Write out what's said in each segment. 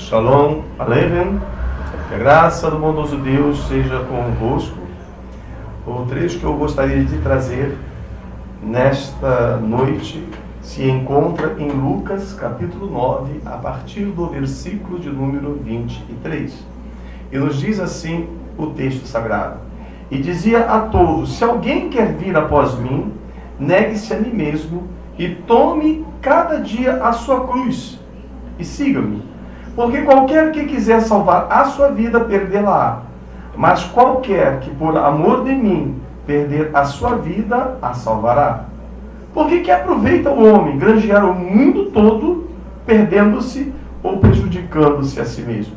Shalom Aleichem, que a graça do bondoso Deus seja convosco. O trecho que eu gostaria de trazer nesta noite se encontra em Lucas capítulo 9, a partir do versículo de número 23. E nos diz assim o texto sagrado: E dizia a todos: se alguém quer vir após mim, negue-se a mim mesmo e tome cada dia a sua cruz e siga-me. Porque qualquer que quiser salvar a sua vida, perdê-la-á. Mas qualquer que por amor de mim perder a sua vida, a salvará. Porque que aproveita o homem granjear o mundo todo, perdendo-se ou prejudicando-se a si mesmo?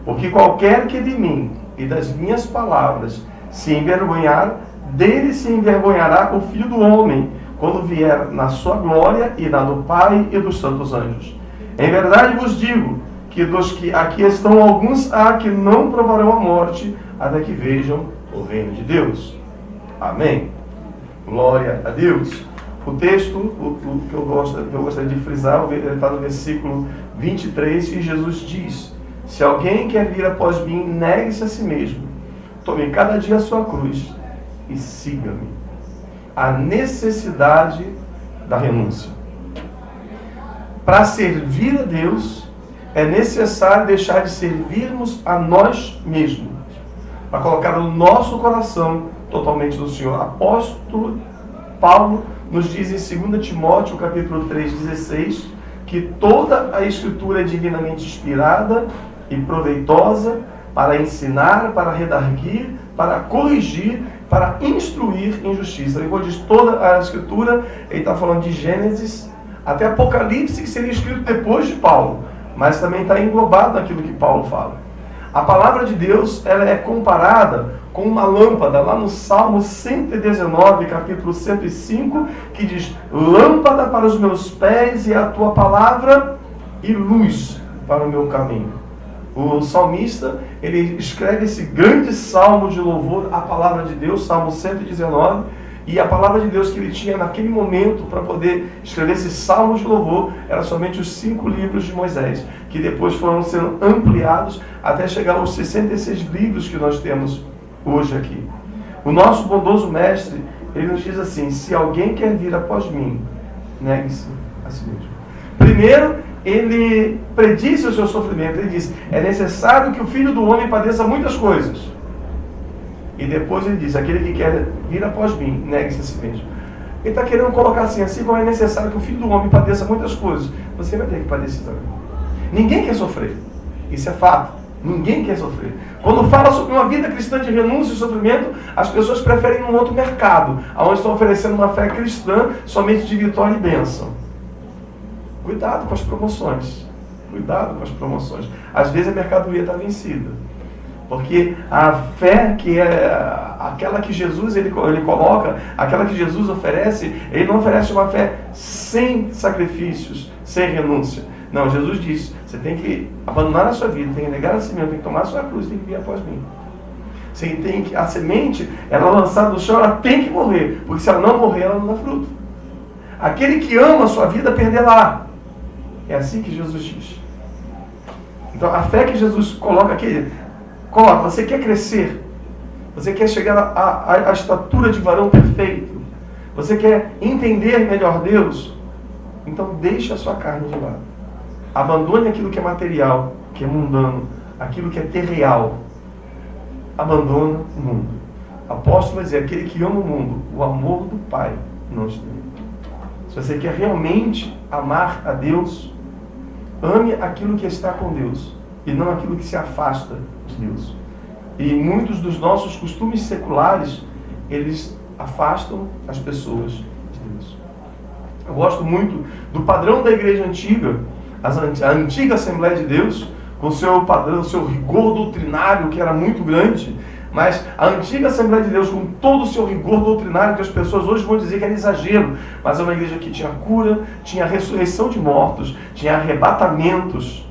Porque qualquer que de mim e das minhas palavras se envergonhar, dele se envergonhará o Filho do Homem, quando vier na sua glória e na do Pai e dos santos anjos. Em verdade vos digo, que dos que aqui estão, alguns há que não provarão a morte, até que vejam o reino de Deus. Amém. Glória a Deus. O texto que eu gostaria de frisar, ele está no versículo 23, e Jesus diz: se alguém quer vir após mim, negue-se a si mesmo, tome cada dia a sua cruz e siga-me. A necessidade da renúncia. Para servir a Deus, é necessário deixar de servirmos a nós mesmos, para colocar o nosso coração totalmente no Senhor. Apóstolo Paulo nos diz em 2 Timóteo, capítulo 3:16, que toda a Escritura é divinamente inspirada e proveitosa para ensinar, para redarguir, para corrigir, para instruir em justiça. Ele diz toda a Escritura, ele está falando de Gênesis até Apocalipse, que seria escrito depois de Paulo, mas também está englobado naquilo que Paulo fala. A palavra de Deus, ela é comparada com uma lâmpada, lá no Salmo 119, capítulo 105, que diz: lâmpada para os meus pés e a tua palavra e luz para o meu caminho. O salmista, ele escreve esse grande salmo de louvor à palavra de Deus, Salmo 119, e a palavra de Deus que ele tinha naquele momento para poder escrever esse salmo de louvor era somente os 5 livros de Moisés, que depois foram sendo ampliados até chegar aos 66 livros que nós temos hoje aqui. O nosso bondoso mestre, ele nos diz assim: se alguém quer vir após mim, negue-se a si mesmo. Primeiro, ele prediz o seu sofrimento. Ele diz: é necessário que o Filho do Homem padeça muitas coisas. E depois ele diz: aquele que quer vir após mim, negue-se a si mesmo. Ele está querendo colocar assim como é necessário que o Filho do Homem padeça muitas coisas, você vai ter que padecer também. Ninguém quer sofrer. Isso é fato. Ninguém quer sofrer. Quando fala sobre uma vida cristã de renúncia e sofrimento, as pessoas preferem um outro mercado, onde estão oferecendo uma fé cristã somente de vitória e bênção. Cuidado com as promoções. Cuidado com as promoções. Às vezes a mercadoria está vencida. Porque a fé que é aquela que Jesus ele coloca, aquela que Jesus oferece, ele não oferece uma fé sem sacrifícios, sem renúncia. Não, Jesus diz: você tem que abandonar a sua vida, tem que negar a si mesmo, tem que tomar a sua cruz, tem que vir após mim. Você tem que, a semente, ela lançada no chão, ela tem que morrer, porque se ela não morrer, ela não dá fruto. Aquele que ama a sua vida, perdê-la. É assim que Jesus diz. Então, a fé que Jesus coloca aqui, você quer crescer, você quer chegar à estatura de varão perfeito, você quer entender melhor Deus, então deixe a sua carne de lado. Abandone aquilo que é material, que é mundano, aquilo que é terreal. Abandona o mundo. O apóstolo vai dizer: aquele que ama o mundo, o amor do Pai não está nele. Se você quer realmente amar a Deus, ame aquilo que está com Deus e não aquilo que se afasta de Deus. E muitos dos nossos costumes seculares, eles afastam as pessoas de Deus. Eu gosto muito do padrão da igreja antiga, a antiga Assembleia de Deus, com o seu padrão, o seu rigor doutrinário, que era muito grande. Mas a antiga Assembleia de Deus, com todo o seu rigor doutrinário, que as pessoas hoje vão dizer que era exagero, mas é uma igreja que tinha cura, tinha ressurreição de mortos, tinha arrebatamentos,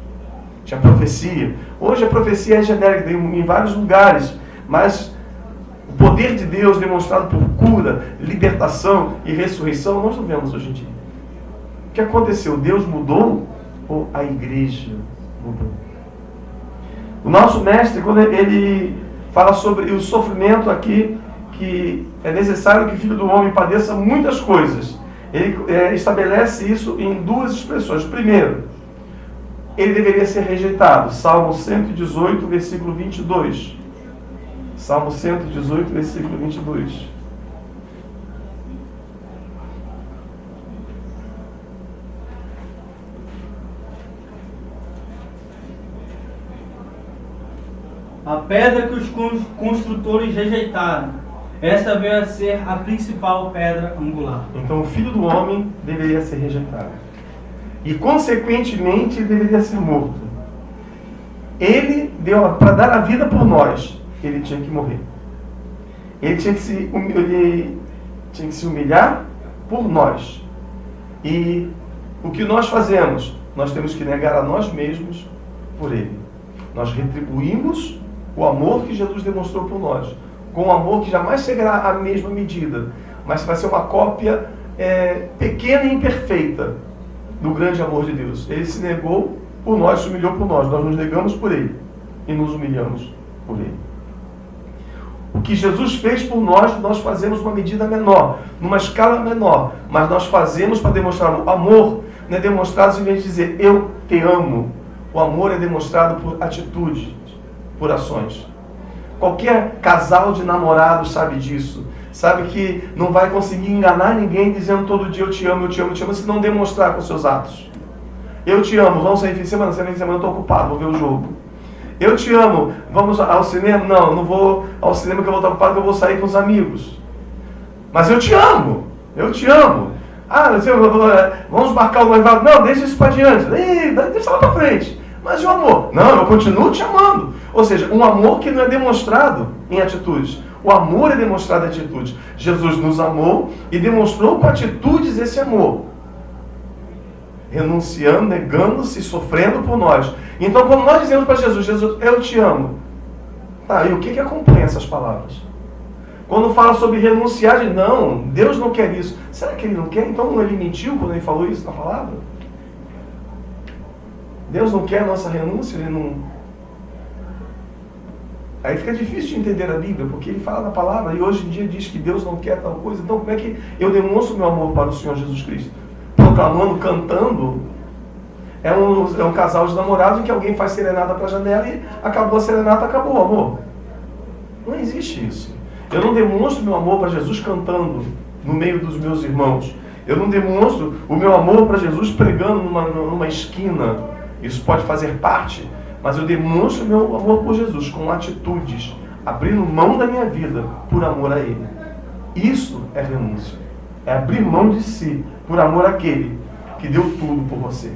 tinha profecia. Hoje a profecia é genérica em vários lugares, mas o poder de Deus demonstrado por cura, libertação e ressurreição, nós não vemos hoje em dia. O que aconteceu? Deus mudou ou a igreja mudou? O nosso mestre, quando ele fala sobre o sofrimento aqui, que é necessário que o Filho do Homem padeça muitas coisas, ele estabelece isso em duas expressões. Primeiro, ele deveria ser rejeitado. Salmo 118, versículo 22. Salmo 118, versículo 22. A pedra que os construtores rejeitaram, esta veio a ser a principal pedra angular. Então o Filho do Homem deveria ser rejeitado. E consequentemente ele deveria ser morto. Ele deu para dar a vida por nós, ele tinha que morrer. Ele tinha que se humilhar por nós. E o que nós fazemos? Nós temos que negar a nós mesmos por ele. Nós retribuímos o amor que Jesus demonstrou por nós, com um amor que jamais chegará à mesma medida, mas vai ser uma cópia pequena e imperfeita do grande amor de Deus. Ele se negou por nós, se humilhou por nós nos negamos por ele e nos humilhamos por ele. O que Jesus fez por nós, nós fazemos numa medida menor, numa escala menor, mas nós fazemos para demonstrar o amor. Não é demonstrado simplesmente dizer eu te amo. O amor é demonstrado por atitudes, por ações. Qualquer casal de namorados sabe disso. Sabe que não vai conseguir enganar ninguém dizendo todo dia eu te amo, eu te amo, eu te amo, se não demonstrar com seus atos. Eu te amo, vamos sair fim de semana? Semana eu estou ocupado, vou ver o jogo. Eu te amo, vamos ao cinema? Não, não vou ao cinema que eu vou estar ocupado, que eu vou sair com os amigos. Mas eu te amo, eu te amo. Ah, vamos marcar o noivado? Não, deixa isso para diante, deixa lá para frente. Mas e o amor? Não, eu continuo te amando. Ou seja, um amor que não é demonstrado em atitudes. O amor é demonstrado em atitudes. Jesus nos amou e demonstrou com atitudes esse amor. Renunciando, negando-se, sofrendo por nós. Então, quando nós dizemos para Jesus, Jesus, eu te amo. Tá, e o que acompanha essas palavras? Quando fala sobre renunciar, não, Deus não quer isso. Será que Ele não quer? Então Ele mentiu quando Ele falou isso na palavra? Deus não quer a nossa renúncia, Ele não... Aí fica difícil de entender a Bíblia, porque Ele fala na palavra e hoje em dia diz que Deus não quer tal coisa. Então como é que eu demonstro meu amor para o Senhor Jesus Cristo? Proclamando, cantando. É um casal de namorados em que alguém faz serenata para a janela e acabou a serenata, acabou o amor. Não existe isso. Eu não demonstro meu amor para Jesus cantando no meio dos meus irmãos. Eu não demonstro o meu amor para Jesus pregando numa esquina. Isso pode fazer parte, mas eu demonstro meu amor por Jesus com atitudes, abrindo mão da minha vida por amor a Ele. Isso é renúncia. É abrir mão de si por amor àquele que deu tudo por você.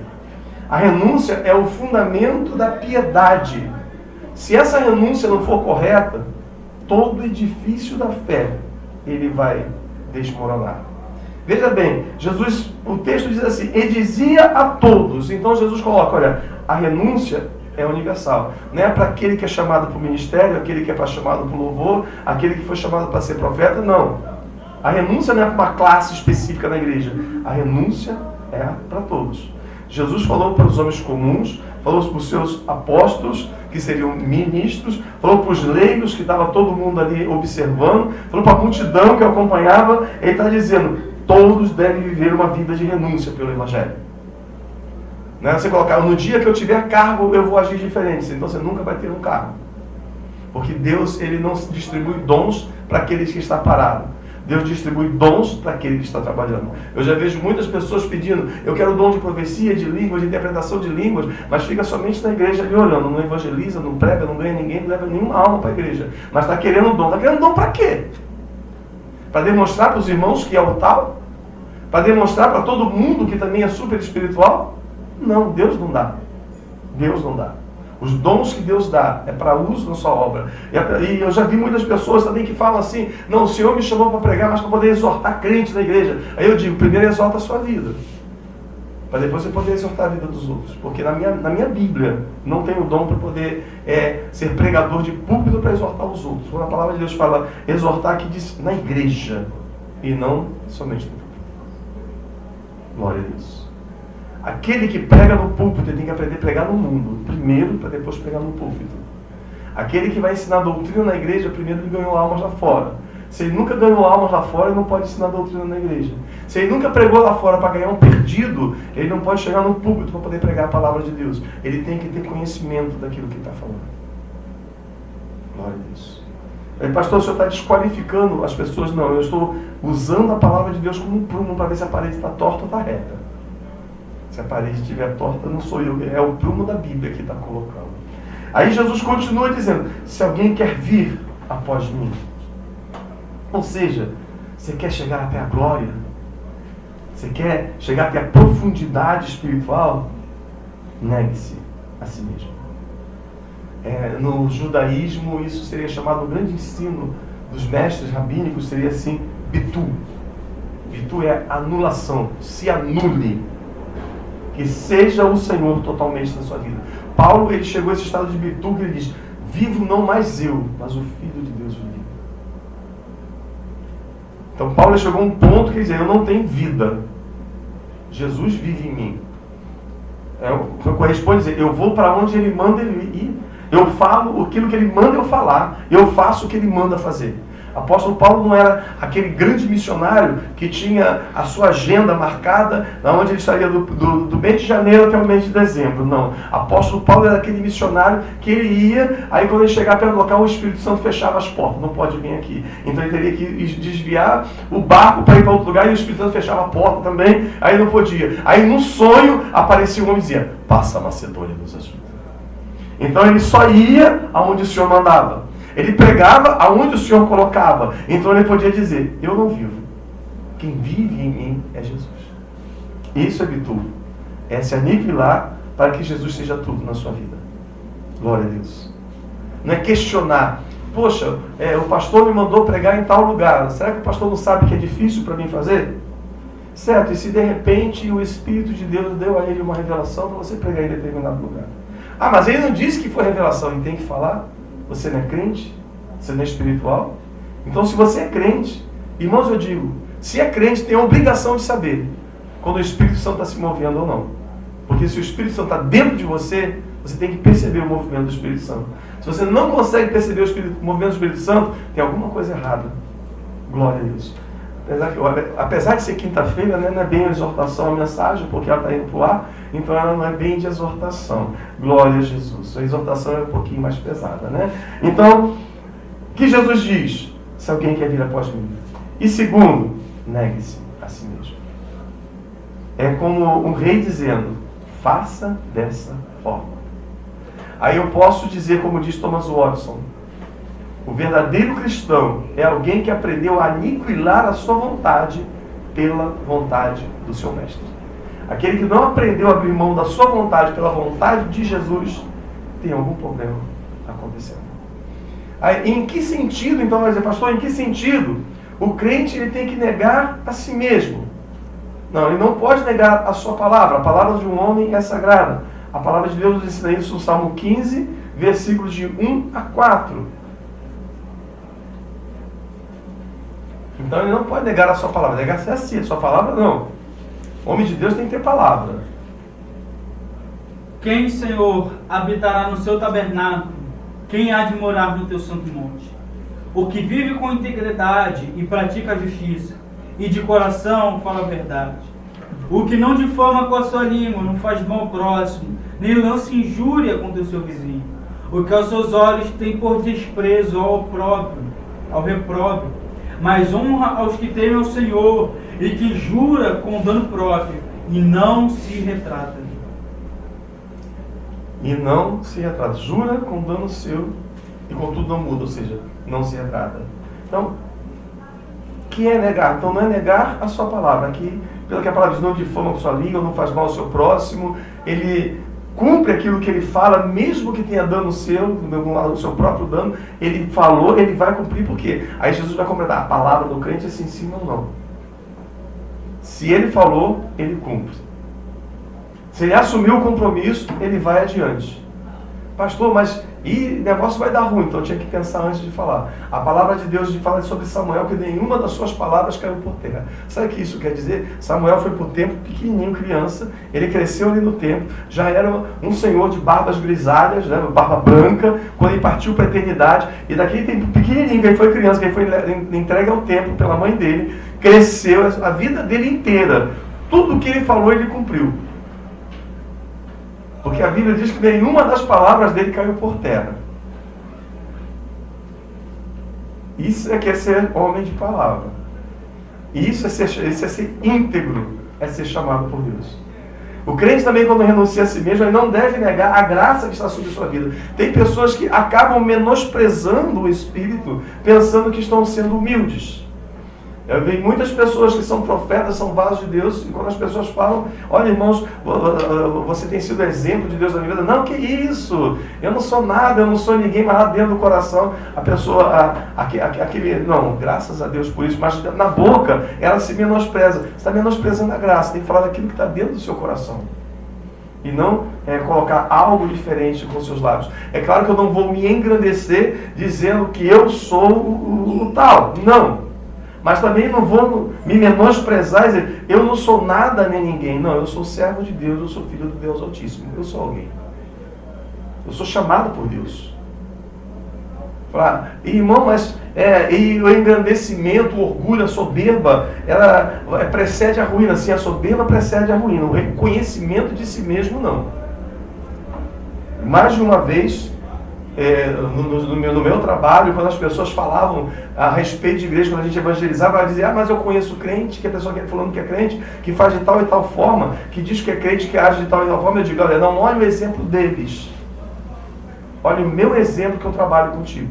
A renúncia é o fundamento da piedade. Se essa renúncia não for correta, todo edifício da fé, ele vai desmoronar. Veja bem, Jesus, o texto diz assim, ele dizia a todos. Então Jesus coloca, olha, a renúncia é universal. Não é para aquele que é chamado para o ministério, aquele que é chamado para o louvor, aquele que foi chamado para ser profeta, não. A renúncia não é para uma classe específica na igreja. A renúncia é para todos. Jesus falou para os homens comuns, falou para os seus apóstolos, que seriam ministros, falou para os leigos, que estava todo mundo ali observando, falou para a multidão que o acompanhava. Ele está dizendo, todos devem viver uma vida de renúncia pelo Evangelho. Não é você colocar, no dia que eu tiver cargo, eu vou agir diferente. Então você nunca vai ter um cargo. Porque Deus, Ele não distribui dons para aqueles que estão parados. Deus distribui dons para aquele que está trabalhando. Eu já vejo muitas pessoas pedindo, eu quero dom de profecia, de línguas, de interpretação de línguas, mas fica somente na igreja ali olhando, não evangeliza, não prega, não ganha ninguém, não leva nenhuma alma para a igreja. Mas está querendo dom. Está querendo dom para quê? Para demonstrar para os irmãos que é o tal? Para demonstrar para todo mundo que também é super espiritual? Não, Deus não dá. Deus não dá. Os dons que Deus dá é para uso na sua obra. E eu já vi muitas pessoas também que falam assim, não, o Senhor me chamou para pregar, mas para poder exortar crente na igreja. Aí eu digo, primeiro exorta a sua vida, para depois você poder exortar a vida dos outros. Porque na minha Bíblia não tem o dom para poder ser pregador de púlpito para exortar os outros. Quando a palavra de Deus fala exortar, que diz na igreja, e não somente no púlpito. Glória a Deus. Aquele que prega no púlpito, ele tem que aprender a pregar no mundo. Primeiro, para depois pregar no púlpito. Aquele que vai ensinar doutrina na igreja, primeiro ele ganhou almas lá fora. Se ele nunca ganhou almas lá fora, ele não pode ensinar doutrina na igreja. Se ele nunca pregou lá fora para ganhar um perdido, ele não pode chegar no púlpito para poder pregar a palavra de Deus. Ele tem que ter conhecimento daquilo que ele está falando. Glória a Deus. Aí, pastor, o senhor está desqualificando as pessoas? Não, eu estou usando a palavra de Deus como um prumo para ver se a parede está torta ou está reta. Se a parede estiver torta, não sou eu, é o prumo da Bíblia que está colocando. Aí Jesus continua dizendo, se alguém quer vir após mim, ou seja, você quer chegar até a glória, você quer chegar até a profundidade espiritual, negue-se a si mesmo. No judaísmo, isso seria chamado, o grande ensino dos mestres rabínicos seria assim, bitu. Bitu é anulação, se anule. Que seja o Senhor totalmente na sua vida. Paulo, ele chegou a esse estado de bitu que ele diz, vivo não mais eu, mas o Filho de Deus vive. Então Paulo chegou a um ponto que ele dizia, eu não tenho vida. Jesus vive em mim. Corresponde a dizer, eu vou para onde ele manda ele ir, eu falo aquilo que ele manda eu falar, eu faço o que ele manda fazer. Apóstolo Paulo não era aquele grande missionário que tinha a sua agenda marcada, onde ele estaria do mês de janeiro até o mês de dezembro. Não. Apóstolo Paulo era aquele missionário que ele ia, aí quando ele chegava perto do local, o Espírito Santo fechava as portas. Não pode vir aqui. Então ele teria que desviar o barco para ir para outro lugar e o Espírito Santo fechava a porta também, aí não podia. Aí no sonho aparecia um homem e dizia, passa a Macedônia, nos ajuda. Então ele só ia aonde o Senhor mandava. Ele pregava aonde o Senhor colocava. Então ele podia dizer, eu não vivo. Quem vive em mim é Jesus. Isso é bitu. É se aniquilar para que Jesus seja tudo na sua vida. Glória a Deus. Não é questionar. Poxa, o pastor me mandou pregar em tal lugar. Será que o pastor não sabe que é difícil para mim fazer? Certo, e se de repente o Espírito de Deus deu a ele uma revelação para você pregar em determinado lugar. Ah, mas ele não disse que foi revelação, ele tem que falar? Você não é crente? Você não é espiritual? Então, se você é crente, irmãos, eu digo, se é crente, tem a obrigação de saber quando o Espírito Santo está se movendo ou não. Porque se o Espírito Santo está dentro de você, você tem que perceber o movimento do Espírito Santo. Se você não consegue perceber o movimento do Espírito Santo, tem alguma coisa errada. Glória a Deus. Apesar de ser quinta-feira, né, não é bem a exortação, a mensagem, porque ela está indo para o ar, então ela não é bem de exortação. Glória a Jesus. A exortação é um pouquinho mais pesada, né? Então, o que Jesus diz? Se alguém quer vir após mim. E segundo, negue-se a si mesmo. É como um rei dizendo, faça dessa forma. Aí eu posso dizer, como diz Thomas Watson, o verdadeiro cristão é alguém que aprendeu a aniquilar a sua vontade pela vontade do seu mestre. Aquele que não aprendeu a abrir mão da sua vontade pela vontade de Jesus, tem algum problema acontecendo. Aí, em que sentido, então, vai dizer, pastor, em que sentido o crente ele tem que negar a si mesmo? Não, ele não pode negar a sua palavra. A palavra de um homem é sagrada. A palavra de Deus nos ensina isso no Salmo 15, versículos de 1 a 4. Então ele não pode negar a sua palavra, negar-se a si, a sua palavra não. O homem de Deus tem que ter palavra. Quem, Senhor, habitará no seu tabernáculo? Quem há de morar no teu santo monte? O que vive com integridade e pratica a justiça, e de coração fala a verdade. O que não difama com a sua língua, não faz mal ao próximo, nem lança injúria contra o seu vizinho. O que aos seus olhos tem por desprezo ao repróbrio, mas honra aos que temem ao Senhor e que jura com dano próprio e não se retrata. E não se retrata. Jura com dano seu e contudo não muda, ou seja, não se retrata. Então, o que é negar? Então não é negar a sua palavra. Aqui, pelo que a palavra diz, não difama com sua língua, não faz mal ao seu próximo, ele cumpre aquilo que ele fala, mesmo que tenha dano seu, o seu próprio dano, ele falou, ele vai cumprir, por quê? Aí Jesus vai completar, a palavra do crente é sim, sim, não, não. Se ele falou, ele cumpre. Se ele assumiu o compromisso, ele vai adiante. Pastor, mas e negócio vai dar ruim, então eu tinha que pensar antes de falar. A palavra de Deus fala sobre Samuel, que nenhuma das suas palavras caiu por terra. Sabe o que isso quer dizer? Samuel foi para o templo pequenininho, criança, ele cresceu ali no templo, já era um senhor de barbas grisalhas, né, barba branca, quando ele partiu para a eternidade, e daquele tempo pequenininho, que ele foi criança, que ele foi entregue ao templo pela mãe dele, cresceu a vida dele inteira. Tudo que ele falou, ele cumpriu. Porque a Bíblia diz que nenhuma das palavras dele caiu por terra. Isso é que é ser homem de palavra. Isso é ser íntegro, é ser chamado por Deus. O crente também, quando renuncia a si mesmo, ele não deve negar a graça que está sobre sua vida. Tem pessoas que acabam menosprezando o Espírito, pensando que estão sendo humildes. Eu vejo muitas pessoas que são profetas, são vasos de Deus, e quando as pessoas falam, olha irmãos, você tem sido exemplo de Deus na minha vida. Não, que isso? Eu não sou nada, eu não sou ninguém, mas lá dentro do coração, a pessoa, não, graças a Deus por isso, mas na boca, ela se menospreza. Você está menosprezando a graça, tem que falar daquilo que está dentro do seu coração. E não colocar algo diferente com seus lábios. É claro que eu não vou me engrandecer dizendo que eu sou o tal. Não. Mas também não vou me menosprezar e dizer, eu não sou nada nem ninguém. Não, eu sou servo de Deus, eu sou filho do Deus Altíssimo. Eu sou alguém. Eu sou chamado por Deus. Falar, irmão, mas e o engrandecimento, o orgulho, a soberba, ela precede a ruína. Sim, a soberba precede a ruína. O reconhecimento de si mesmo, não. Mais de uma vez, no meu trabalho, quando as pessoas falavam a respeito de igreja, quando a gente evangelizava, ela dizia, mas eu conheço crente, que a pessoa falando que é crente, que faz de tal e tal forma, que diz que é crente, que age de tal e tal forma. Eu digo, olha, não olha o exemplo deles. Olha o meu exemplo que eu trabalho contigo.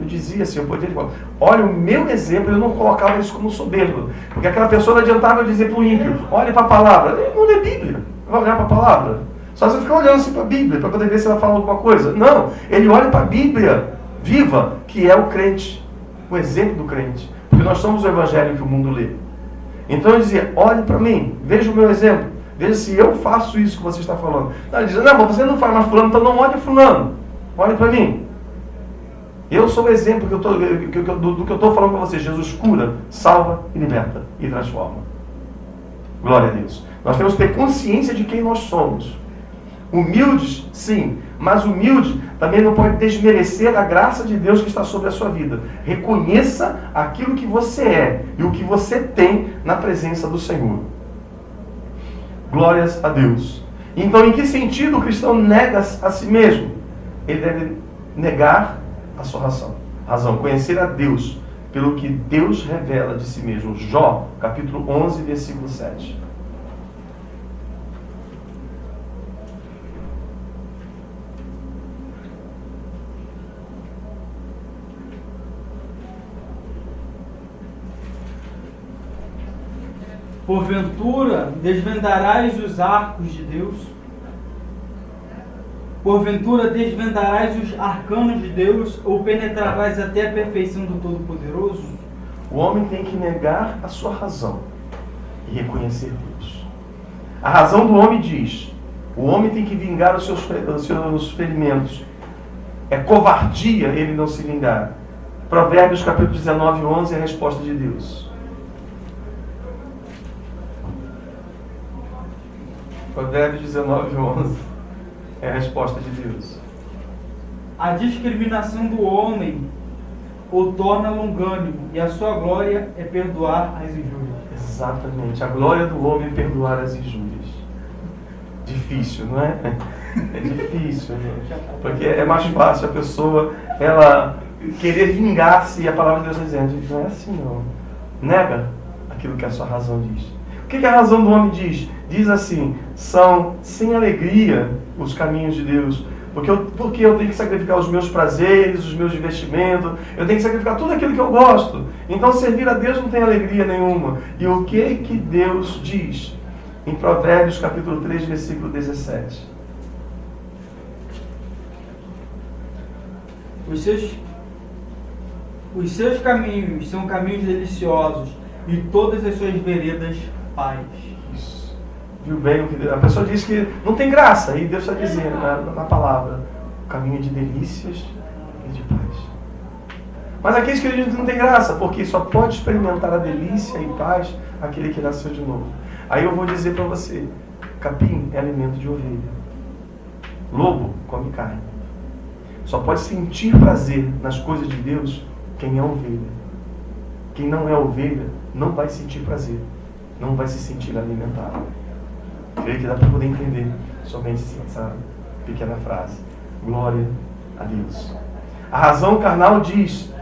Eu dizia assim, eu poderia falar, olha o meu exemplo, eu não colocava isso como soberbo. Porque aquela pessoa não adiantava eu dizer para o ímpio, olha para a palavra. Ele não lê Bíblia, vai olhar para a palavra. Só você ficar olhando assim para a Bíblia, para poder ver se ela fala alguma coisa. Não, ele olha para a Bíblia viva, que é o crente, o exemplo do crente. Porque nós somos o evangelho que o mundo lê. Então eu dizia, olhe para mim, veja o meu exemplo, veja se eu faço isso que você está falando. Não, ele dizia, não, mas você não faz mais fulano, então não olhe fulano, olhe para mim. Eu sou o exemplo do que eu estou falando para você. Jesus cura, salva e liberta e transforma. Glória a Deus. Nós temos que ter consciência de quem nós somos. Humildes, sim, mas humilde também não pode desmerecer a graça de Deus que está sobre a sua vida. Reconheça aquilo que você é e o que você tem na presença do Senhor. Glórias a Deus. Então, em que sentido o cristão nega a si mesmo? Ele deve negar a sua razão, conhecer a Deus pelo que Deus revela de si mesmo. Jó, capítulo 11, versículo 7. Porventura desvendarás os arcos de Deus? Porventura desvendarás os arcanos de Deus, ou penetrarás até a perfeição do Todo-Poderoso? O homem tem que negar a sua razão e reconhecer Deus. A razão do homem diz, o homem tem que vingar os seus ferimentos. É covardia ele não se vingar. Provérbios capítulo 19, 11 é a resposta de Deus. Provérbios 19, 11 é a resposta de Deus. A discriminação do homem o torna longânimo, e a sua glória é perdoar as injúrias. Exatamente. A glória do homem é perdoar as injúrias. Difícil, não é? É difícil, né? Porque é mais fácil a pessoa ela querer vingar-se, e a palavra de Deus está dizendo, não é assim não. Nega aquilo que a sua razão diz. O que a razão do homem diz? Diz assim, são sem alegria os caminhos de Deus, porque eu tenho que sacrificar os meus prazeres, os meus divertimentos, eu tenho que sacrificar tudo aquilo que eu gosto. Então servir a Deus não tem alegria nenhuma. E o que Deus diz? Em Provérbios capítulo 3, versículo 17. Os seus caminhos são caminhos deliciosos, e todas as suas veredas paz. Isso. Viu bem o que Deus... A pessoa diz que não tem graça, e Deus está dizendo na palavra. o caminho de delícias e de paz. Mas aqueles que acreditam não tem graça, porque só pode experimentar a delícia e paz aquele que nasceu de novo. Aí eu vou dizer para você, capim é alimento de ovelha. Lobo come carne. Só pode sentir prazer nas coisas de Deus quem é ovelha. Quem não é ovelha não vai sentir prazer, não vai se sentir alimentado. Creio que dá para poder entender somente essa pequena frase. Glória a Deus. A razão carnal diz: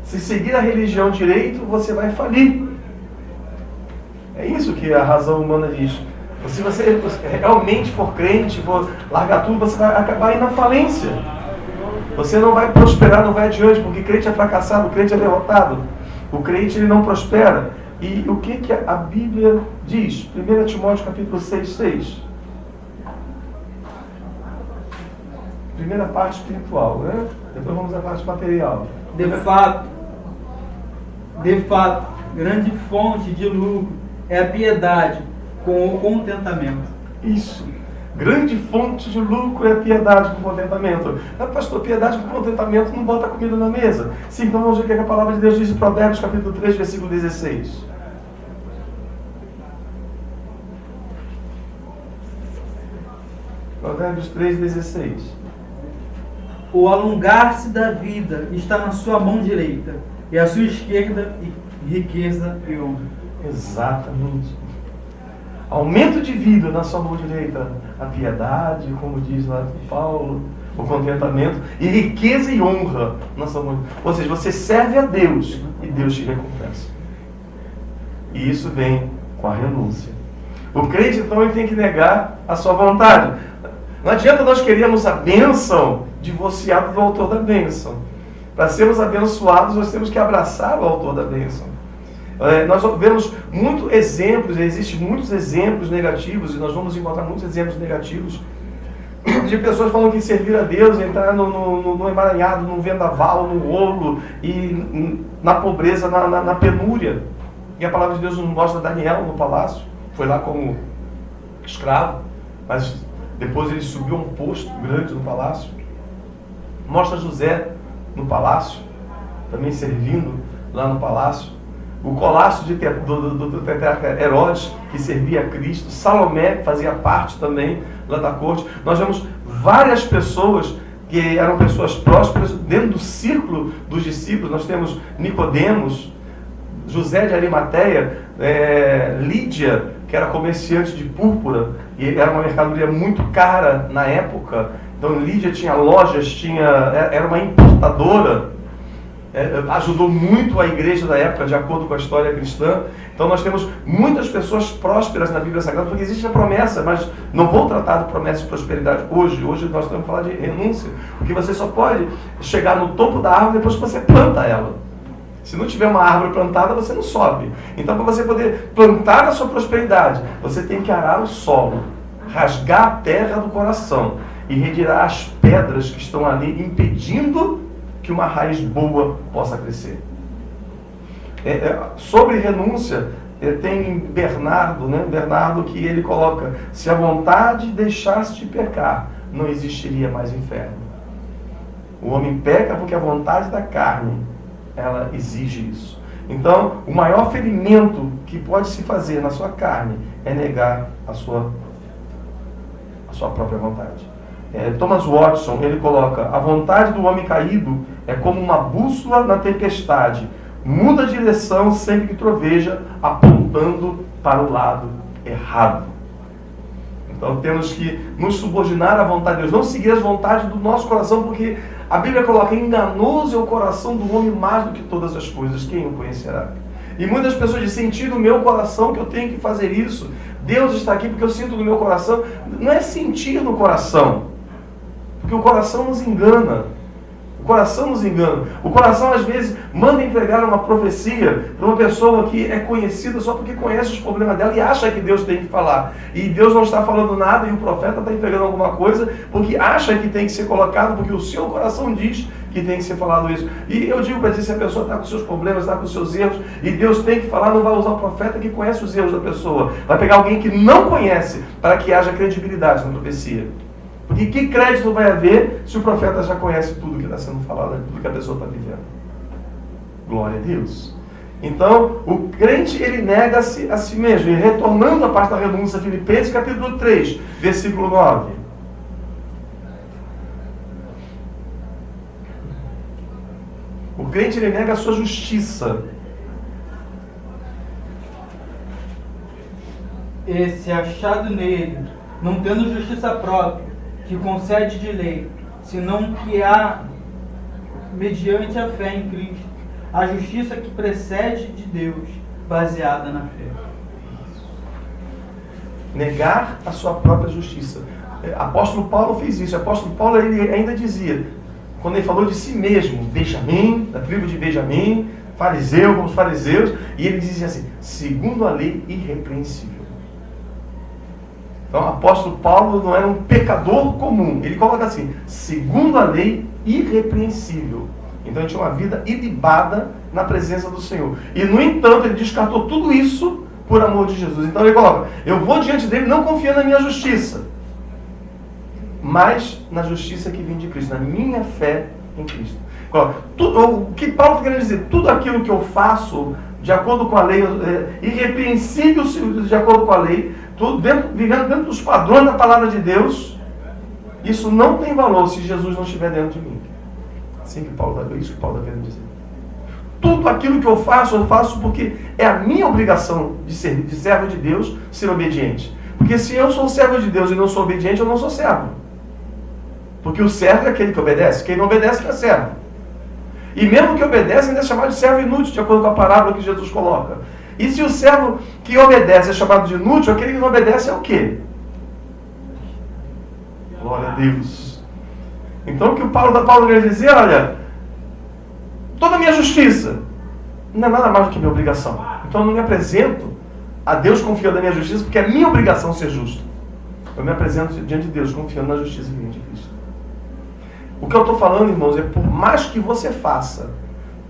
se seguir a religião direito, você vai falir. É isso que a razão humana diz. Se você realmente for crente, for largar tudo, você vai acabar indo na falência. Você não vai prosperar, não vai adiante, porque crente é fracassado, o crente é derrotado. O crente ele não prospera. E o que a Bíblia diz? 1 Timóteo capítulo 6:6. Primeira parte espiritual, né? Depois vamos à parte material. De fato, grande fonte de lucro é a piedade com o contentamento. Isso. Grande fonte de lucro é a piedade com contentamento. Mas, pastor, piedade com contentamento não bota comida na mesa. Sim, então vamos ver o que a palavra de Deus diz em Provérbios capítulo 3, versículo 16. Provérbios 3, 16. O alongar-se da vida está na sua mão direita, e à sua esquerda riqueza e honra. Exatamente. Aumento de vida na sua mão direita, a piedade, como diz lá Paulo, o contentamento, e riqueza e honra na sua mão. Ou seja, você serve a Deus e Deus te recompensa. E isso vem com a renúncia. O crente, então, ele tem que negar a sua vontade. Não adianta nós queremos a bênção divorciado do autor da bênção. Para sermos abençoados, nós temos que abraçar o autor da bênção. Nós vemos muitos exemplos, existem muitos exemplos negativos, e nós vamos encontrar muitos exemplos negativos de pessoas falando que servir a Deus, entrar no emaranhado, no vendaval, no rolo, e na pobreza, na penúria. E a palavra de Deus nos mostra Daniel no palácio, foi lá como escravo, mas depois ele subiu a um posto grande no palácio. Mostra José no palácio, também servindo lá no palácio. O colácio do tetrarca Herodes, que servia a Cristo. Salomé, que fazia parte também lá da corte. Nós vemos várias pessoas que eram pessoas prósperas dentro do círculo dos discípulos. Nós temos Nicodemos, José de Arimateia, Lídia, que era comerciante de púrpura, e era uma mercadoria muito cara na época. Então Lídia tinha lojas, era uma importadora, ajudou muito a igreja da época, de acordo com a história cristã. Então nós temos muitas pessoas prósperas na Bíblia Sagrada, porque existe a promessa, mas não vou tratar de promessa de prosperidade hoje. Hoje nós estamos falando de renúncia, porque você só pode chegar no topo da árvore depois que você planta ela. Se não tiver uma árvore plantada, você não sobe. Então, para você poder plantar a sua prosperidade, você tem que arar o solo, rasgar a terra do coração e retirar as pedras que estão ali, impedindo que uma raiz boa possa crescer. Sobre renúncia, tem Bernardo, né? Bernardo, que ele coloca: se a vontade deixasse de pecar, não existiria mais inferno. O homem peca porque a vontade da carne, ela exige isso. Então, o maior ferimento que pode se fazer na sua carne é negar a sua própria vontade. Thomas Watson, ele coloca: a vontade do homem caído é como uma bússola na tempestade, muda a direção sempre que troveja, apontando para o lado errado. Então temos que nos subordinar à vontade de Deus, não seguir as vontades do nosso coração, porque a Bíblia coloca: enganoso é o coração do homem mais do que todas as coisas, quem o conhecerá? E muitas pessoas dizem: sentir no meu coração que eu tenho que fazer isso, Deus está aqui porque eu sinto no meu coração. Não é sentir no coração, porque o coração nos engana. O coração nos engana. O coração às vezes manda entregar uma profecia para uma pessoa que é conhecida só porque conhece os problemas dela e acha que Deus tem que falar. E Deus não está falando nada e o profeta está entregando alguma coisa porque acha que tem que ser colocado, porque o seu coração diz que tem que ser falado isso. E eu digo para dizer, se a pessoa está com seus problemas, está com seus erros, e Deus tem que falar, não vai usar o profeta que conhece os erros da pessoa. Vai pegar alguém que não conhece para que haja credibilidade na profecia. Porque que crédito vai haver se o profeta já conhece tudo que está sendo falado, tudo que a pessoa está vivendo? Glória a Deus. Então, o crente, ele nega-se a si mesmo. E retornando à parte da renúncia, Filipenses, capítulo 3, versículo 9. O crente, ele nega a sua justiça. E se achado nele, não tendo justiça própria, que concede de lei, senão que há, mediante a fé em Cristo, a justiça que precede de Deus, baseada na fé. Negar a sua própria justiça. Apóstolo Paulo fez isso. Apóstolo Paulo, ele ainda dizia, quando ele falou de si mesmo, Benjamim, da tribo de Benjamim, fariseu, como os fariseus, e ele dizia assim, segundo a lei irrepreensível. Então, o apóstolo Paulo não era um pecador comum. Ele coloca assim, segundo a lei irrepreensível. Então, ele tinha uma vida ilibada na presença do Senhor. E, no entanto, ele descartou tudo isso por amor de Jesus. Então, ele coloca, eu vou diante dele não confiando na minha justiça, mas na justiça que vem de Cristo, na minha fé em Cristo. Coloca, o que Paulo está querendo dizer? Tudo aquilo que eu faço de acordo com a lei, irrepreensível de acordo com a lei, vivendo dentro dos padrões da palavra de Deus, isso não tem valor se Jesus não estiver dentro de mim. Assim que Paulo, isso que Paulo está querendo dizer. Tudo aquilo que eu faço porque é a minha obrigação de servo de Deus, ser obediente. Porque se eu sou servo de Deus e não sou obediente, eu não sou servo. Porque o servo é aquele que obedece. Quem não obedece não é servo. E mesmo que obedece, ainda é chamado de servo inútil, de acordo com a parábola que Jesus coloca. E se o servo que obedece é chamado de inútil, aquele que não obedece é o quê? Glória a Deus. Então o que o Paulo quer dizer, olha, toda a minha justiça não é nada mais do que minha obrigação. Então eu não me apresento a Deus confiando na minha justiça, porque é minha obrigação ser justo. Eu me apresento diante de Deus confiando na justiça que vem de Cristo. O que eu estou falando, irmãos, é por mais que você faça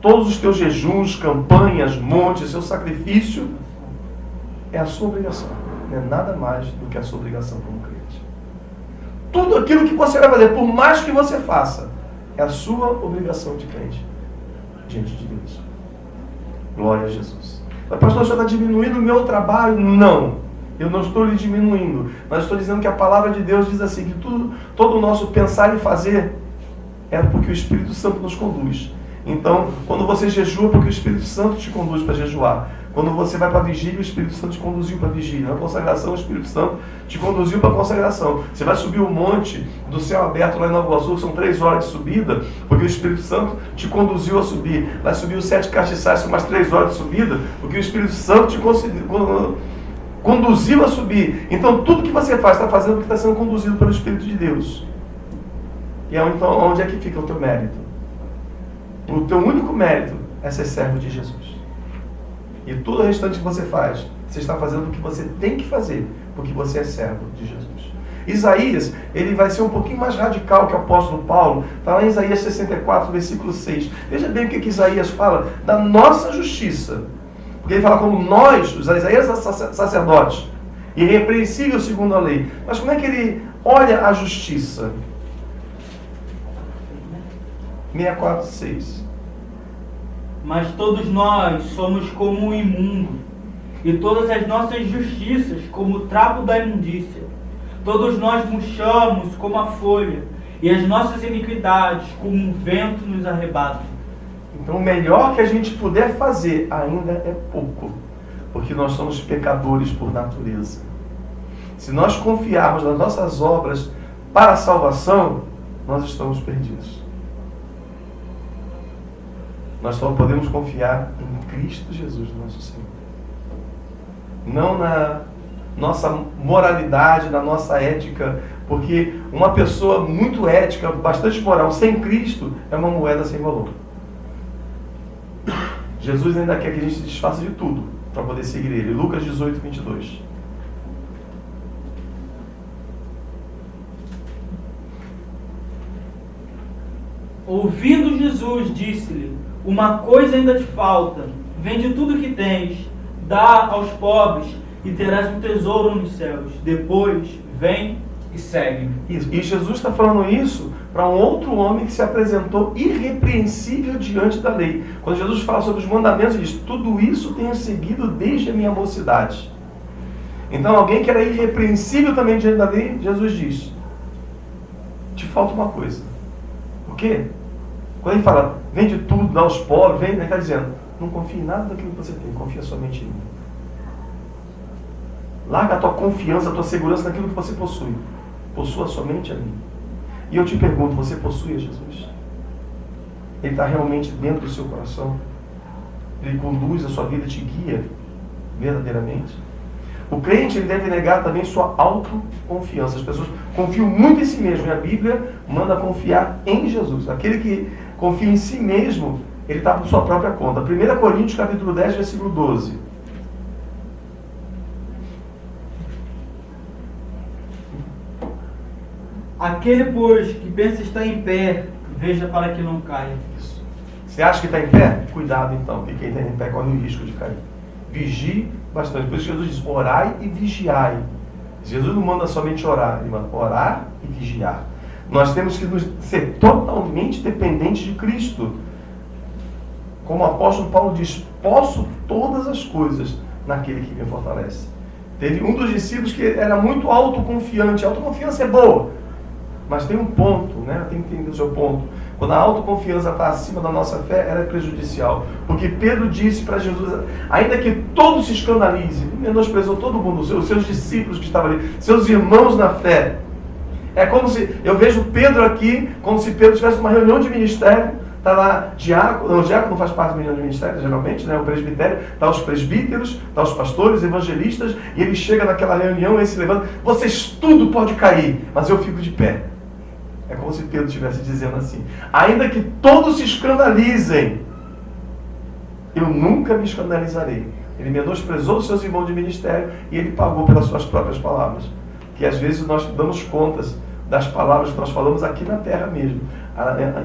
todos os teus jejuns, campanhas, montes, seu sacrifício, é a sua obrigação. Não é nada mais do que a sua obrigação como crente. Tudo aquilo que você vai fazer, por mais que você faça, é a sua obrigação de crente diante de Deus. Glória a Jesus. Mas, pastor, o senhor está diminuindo o meu trabalho? Não. Eu não estou lhe diminuindo. Mas estou dizendo que a palavra de Deus diz assim, que todo o nosso pensar e fazer é porque o Espírito Santo nos conduz. Então, quando você jejua, porque o Espírito Santo te conduz para jejuar. Quando você vai para a vigília, o Espírito Santo te conduziu para a vigília. Na consagração, o Espírito Santo te conduziu para a consagração. Você vai subir o monte do céu aberto lá em Nova Iguaçu, são 3 horas de subida, porque o Espírito Santo te conduziu a subir. Vai subir os 7 castiçais, são mais 3 horas de subida, porque o Espírito Santo te conduziu a subir. Então, tudo que você faz, está fazendo porque está sendo conduzido pelo Espírito de Deus. E então, onde é que fica o teu mérito? O teu único mérito é ser servo de Jesus. E tudo o restante que você faz, você está fazendo o que você tem que fazer, porque você é servo de Jesus. Isaías, ele vai ser um pouquinho mais radical que o apóstolo Paulo. Está lá em Isaías 64, versículo 6. Veja bem o que Isaías fala da nossa justiça. Porque ele fala como nós, os Isaías sacerdotes, irrepreensível segundo a lei. Mas como é que ele olha a justiça? 64:6. Mas todos nós somos como um imundo, e todas as nossas justiças como o trapo da imundícia. Todos nós murchamos como a folha, e as nossas iniquidades como um vento nos arrebata. Então o melhor que a gente puder fazer ainda é pouco, porque nós somos pecadores por natureza. Se nós confiarmos nas nossas obras para a salvação, nós estamos perdidos. Nós só podemos confiar em Cristo Jesus, nosso Senhor. Não na nossa moralidade, na nossa ética, porque uma pessoa muito ética, bastante moral, sem Cristo, é uma moeda sem valor. Jesus ainda quer que a gente se desfaça de tudo para poder seguir Ele. Lucas 18, 22. Ouvindo Jesus, disse-lhe: uma coisa ainda te falta. Vende tudo que tens, dá aos pobres, e terás um tesouro nos céus. Depois, vem e segue-me. Isso. E Jesus está falando isso para um outro homem que se apresentou irrepreensível diante da lei. Quando Jesus fala sobre os mandamentos, ele diz: tudo isso tenho seguido desde a minha mocidade. Então alguém que era irrepreensível também diante da lei, Jesus diz: te falta uma coisa. O quê? Quando ele fala, vende tudo, dá aos pobres, ele está dizendo, não confie em nada daquilo que você tem, confia somente em mim. Larga a tua confiança, a tua segurança naquilo que você possui. Possua somente a mim. E eu te pergunto, você possui a Jesus? Ele está realmente dentro do seu coração? Ele conduz a sua vida e te guia verdadeiramente? O crente, ele deve negar também sua autoconfiança. As pessoas confiam muito em si mesmo, e a Bíblia manda confiar em Jesus. Aquele que confia em si mesmo, ele está por sua própria conta. 1 Coríntios capítulo 10, versículo 12. Aquele, pois, que pensa estar em pé, veja para que não caia. Isso. Você acha que está em pé? Cuidado então, porque quem está em pé corre o risco de cair. Vigie bastante. Por isso Jesus diz, orai e vigiai. Jesus não manda somente orar, ele manda orar e vigiar. Nós temos que ser totalmente dependentes de Cristo. Como o apóstolo Paulo diz, posso todas as coisas naquele que me fortalece. Teve um dos discípulos que era muito autoconfiante. A autoconfiança é boa, mas tem um ponto, né? Tem que entender o seu ponto. Quando a autoconfiança está acima da nossa fé, ela é prejudicial. Porque Pedro disse para Jesus, ainda que todos se escandalizem, menosprezou todo mundo, os seus discípulos que estavam ali, seus irmãos na fé. É como se, eu vejo Pedro aqui, como se Pedro tivesse uma reunião de ministério, está lá diácono, não, o diácono não faz parte da reunião de ministério, geralmente, né? O presbitério, está os presbíteros, está os pastores, evangelistas, e ele chega naquela reunião e se levanta, vocês tudo pode cair, mas eu fico de pé. É como se Pedro estivesse dizendo assim, ainda que todos se escandalizem, eu nunca me escandalizarei. Ele menosprezou os seus irmãos de ministério e ele pagou pelas suas próprias palavras. Que às vezes nós damos contas das palavras que nós falamos aqui na terra mesmo,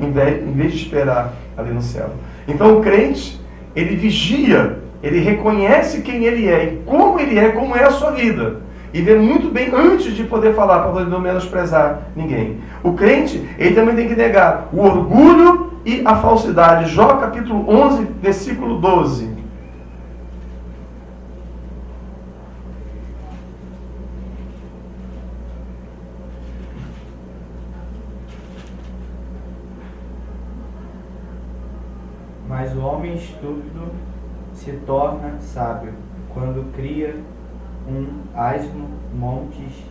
em vez de esperar ali no céu. Então o crente, ele vigia, ele reconhece quem ele é e como é a sua vida. E vê muito bem antes de poder falar, para poder não menosprezar ninguém. O crente, ele também tem que negar o orgulho e a falsidade. Jó capítulo 11, versículo 12. Mas o homem estúpido se torna sábio quando cria um asno, montes,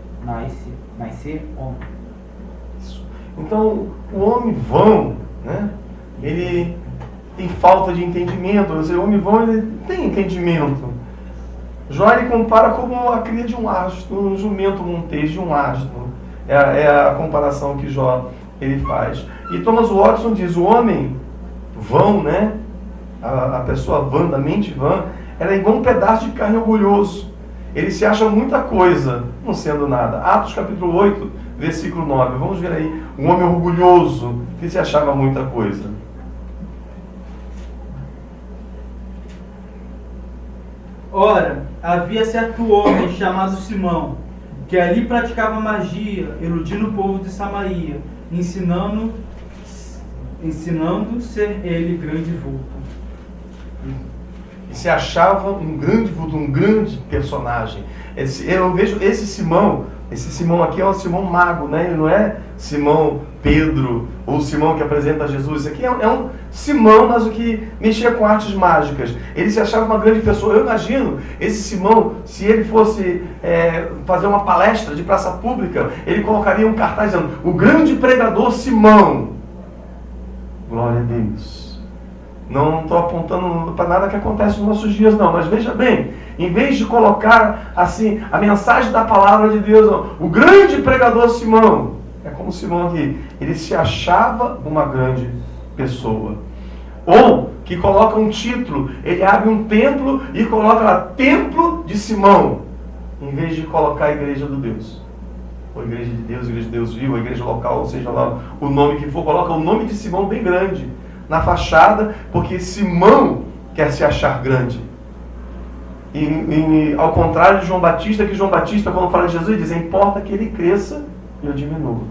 nascer homem. Então, o homem vão, né? Ele tem falta de entendimento. O homem vão, ele tem entendimento. Jó, ele compara como a cria de um asno, um jumento montês de um asno. É a comparação que Jó ele faz. E Thomas Watson diz, o homem vão, né? A pessoa vã, da mente vã, ela é igual um pedaço de carne orgulhoso. Ele se acha muita coisa, não sendo nada. Atos capítulo 8, versículo 9. Vamos ver aí, um homem orgulhoso que se achava muita coisa. Ora, havia certo homem chamado Simão, que ali praticava magia, iludindo o povo de Samaria, ensinando ser ele grande vulto. E se achava um grande vulto, um grande personagem. Eu vejo esse Simão aqui é um Simão mago, né? Ele não é Simão Pedro ou Simão que apresenta Jesus. Isso aqui é um Simão, mas o que mexia com artes mágicas. Ele se achava uma grande pessoa. Eu imagino esse Simão, se ele fosse fazer uma palestra de praça pública, ele colocaria um cartaz dizendo, o grande pregador Simão. Glória a Deus. Não estou apontando para nada que acontece nos nossos dias, não. Mas veja bem, em vez de colocar assim a mensagem da palavra de Deus, não, o grande pregador Simão, é como Simão aqui, ele se achava uma grande pessoa. Ou que coloca um título, ele abre um templo e coloca lá, Templo de Simão, em vez de colocar a Igreja do Deus. Ou Igreja de Deus vivo, a igreja local, ou seja lá o nome que for, coloca o nome de Simão bem grande na fachada, porque Simão quer se achar grande. E ao contrário de João Batista, que João Batista, quando fala de Jesus, diz, importa que ele cresça e eu diminuo.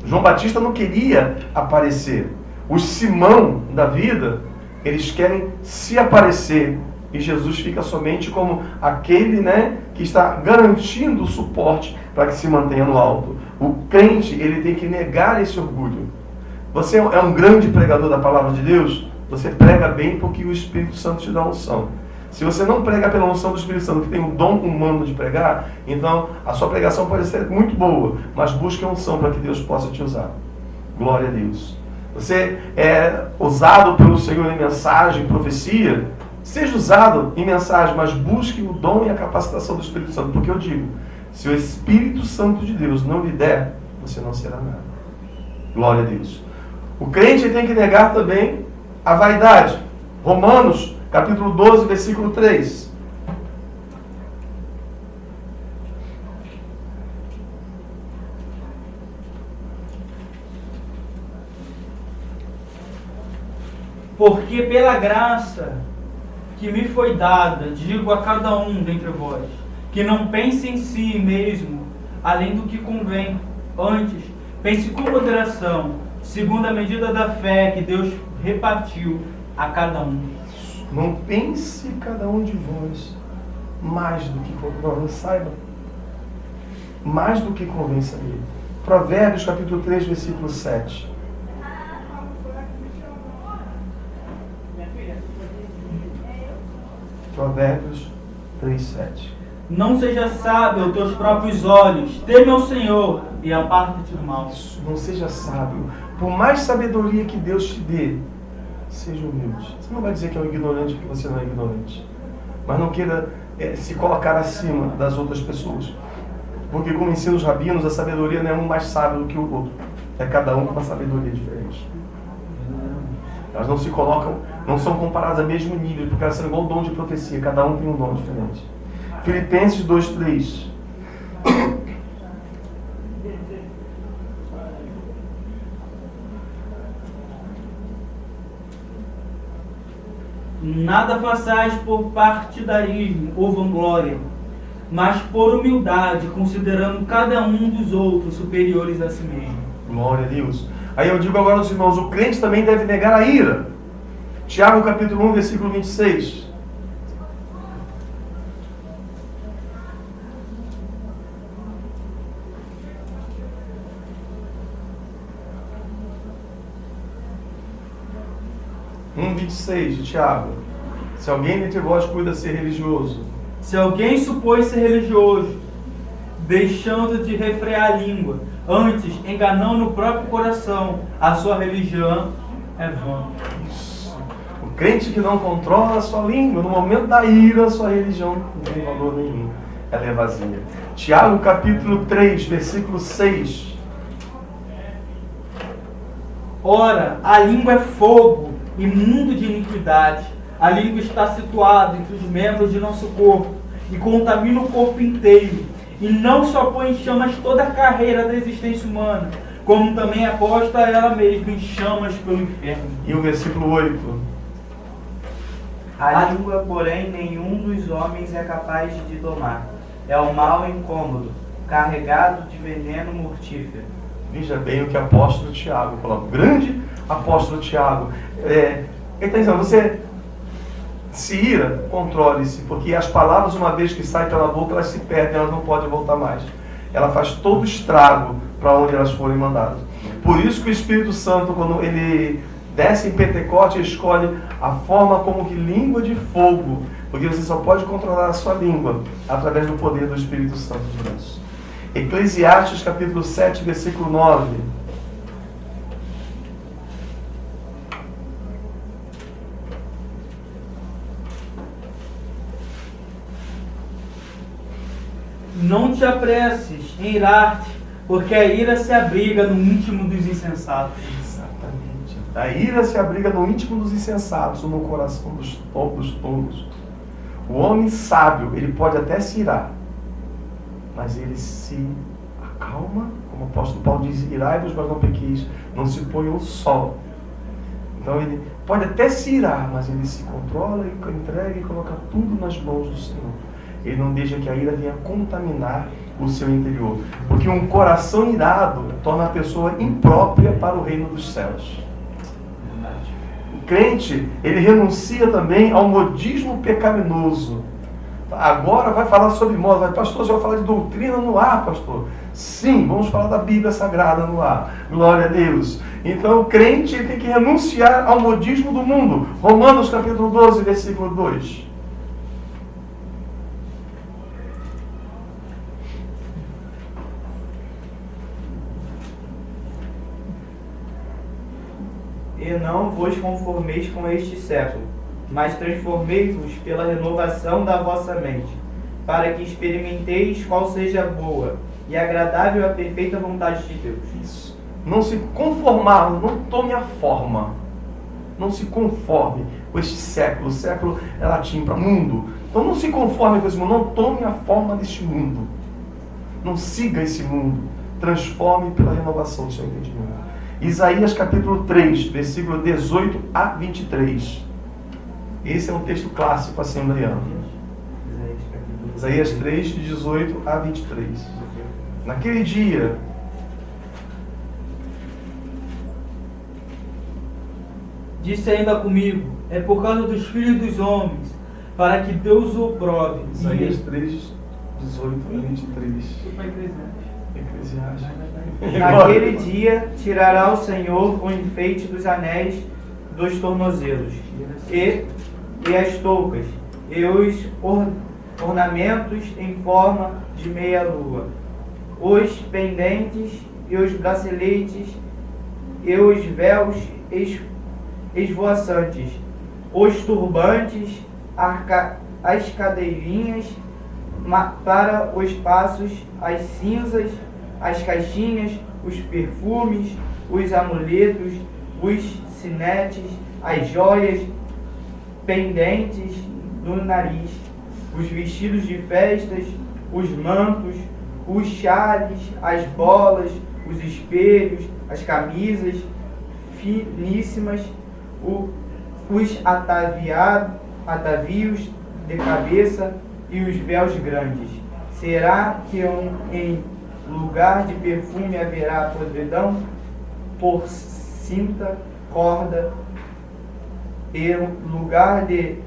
João Batista não queria aparecer. Os Simão da vida, eles querem se aparecer. E Jesus fica somente como aquele, que está garantindo o suporte para que se mantenha no alto. O crente, ele tem que negar esse orgulho. Você é um grande pregador da palavra de Deus, você prega bem porque o Espírito Santo te dá unção. Se você não prega pela unção do Espírito Santo, que tem o dom humano de pregar, então a sua pregação pode ser muito boa, mas busque a unção para que Deus possa te usar. Glória a Deus. Você é usado pelo Senhor em mensagem, profecia, seja usado em mensagem, mas busque o dom e a capacitação do Espírito Santo. Porque eu digo, se o Espírito Santo de Deus não lhe der, você não será nada. Glória a Deus. O crente tem que negar também a vaidade. Romanos, capítulo 12, versículo 3. Porque pela graça que me foi dada, digo a cada um dentre vós, que não pense em si mesmo, além do que convém. Antes, pense com moderação, segundo a medida da fé que Deus repartiu a cada um. Não pense cada um de vós mais do que convém, saiba, mais do que convém saber. Provérbios, capítulo 3, versículo 7. Provérbios 3, 7. Não seja sábio aos teus próprios olhos, teme ao Senhor e aparta-te do mal. Não seja sábio. Por mais sabedoria que Deus te dê, seja humilde. Você não vai dizer que é um ignorante porque você não é ignorante. Mas não queira se colocar acima das outras pessoas. Porque como ensinam os rabinos, a sabedoria não é um mais sábio do que o outro. É cada um com uma sabedoria diferente. Elas não se colocam, não são comparadas a mesmo nível, porque elas são igual o dom de profecia, cada um tem um dom diferente. Filipenses 2:3. Nada façais por partidarismo ou vanglória, mas por humildade, considerando cada um dos outros superiores a si mesmo. Glória a Deus. Aí eu digo agora aos irmãos, o crente também deve negar a ira. Tiago capítulo 1, versículo 26. de Tiago. Se alguém dentre vós cuida ser religioso. Se alguém supõe ser religioso, deixando de refrear a língua, antes enganando no próprio coração, a sua religião é vã. O crente que não controla a sua língua, no momento da ira, a sua religião não tem valor nenhum. Ela é vazia. Tiago capítulo 3, versículo 6. Ora, a língua é fogo e mundo de iniquidade. A língua está situada entre os membros de nosso corpo e contamina o corpo inteiro. E não só põe em chamas toda a carreira da existência humana, como também é posta ela mesma em chamas pelo inferno. E o versículo 8. A língua, porém, nenhum dos homens é capaz de domar. É um mal incômodo, carregado de veneno mortífero. Veja bem o que o apóstolo Tiago falou. O grande apóstolo Tiago. Ele está dizendo, você se ira, controle-se, porque as palavras, uma vez que saem pela boca, elas se perdem, elas não podem voltar mais. Ela faz todo estrago para onde elas forem mandadas. Por isso que o Espírito Santo, quando ele desce em Pentecostes, ele escolhe a forma como que língua de fogo, porque você só pode controlar a sua língua através do poder do Espírito Santo de Deus. Eclesiastes capítulo 7, versículo 9. Não te apresses em irar-te, porque a ira se abriga no íntimo dos insensatos. Exatamente. A ira se abriga no íntimo dos insensatos, no coração dos tolos. O homem sábio, ele pode até se irar, mas ele se acalma, como o apóstolo Paulo diz, irai-vos, mas não pequeis, não se põe o sol. Então ele pode até se irar, mas ele se controla e entrega e coloca tudo nas mãos do Senhor. Ele não deixa que a ira venha contaminar o seu interior. Porque um coração irado torna a pessoa imprópria para o reino dos céus. O crente, ele renuncia também ao modismo pecaminoso. Agora vai falar sobre moda. Pastor, você vai falar de doutrina no ar, pastor? Sim, vamos falar da Bíblia Sagrada no ar. Glória a Deus. Então o crente tem que renunciar ao modismo do mundo. Romanos capítulo 12, versículo 2. E não vos conformeis com este século, mas transformei-vos pela renovação da vossa mente, para que experimenteis qual seja a boa e agradável e a perfeita vontade de Deus. Isso. Não se conformar, não tome a forma. Não se conforme com este século. O século é latim para mundo. Então não se conforme com esse mundo, não tome a forma deste mundo. Não siga esse mundo. Transforme pela renovação do seu entendimento. Isaías capítulo 3, versículo 18 a 23. Esse é um texto clássico assembleiano. Isaías 3, de 18 a 23. Naquele dia, disse ainda comigo, é por causa dos filhos dos homens, para que Deus o prove. Isaías 3, 18 a 23. Eclesiastes. Naquele dia tirará o Senhor o enfeite dos anéis dos tornozelos, e as toucas, e os ornamentos em forma de meia-lua, os pendentes e os braceletes, e os véus esvoaçantes, os turbantes, as cadeirinhas para os passos, as cinzas, as caixinhas, os perfumes, os amuletos, os sinetes, as joias, pendentes no nariz, os vestidos de festas, os mantos, os chales, as bolas, os espelhos, as camisas finíssimas, os atavios de cabeça e os véus grandes. Será que em lugar de perfume haverá podridão, por cinta, corda, e lugar de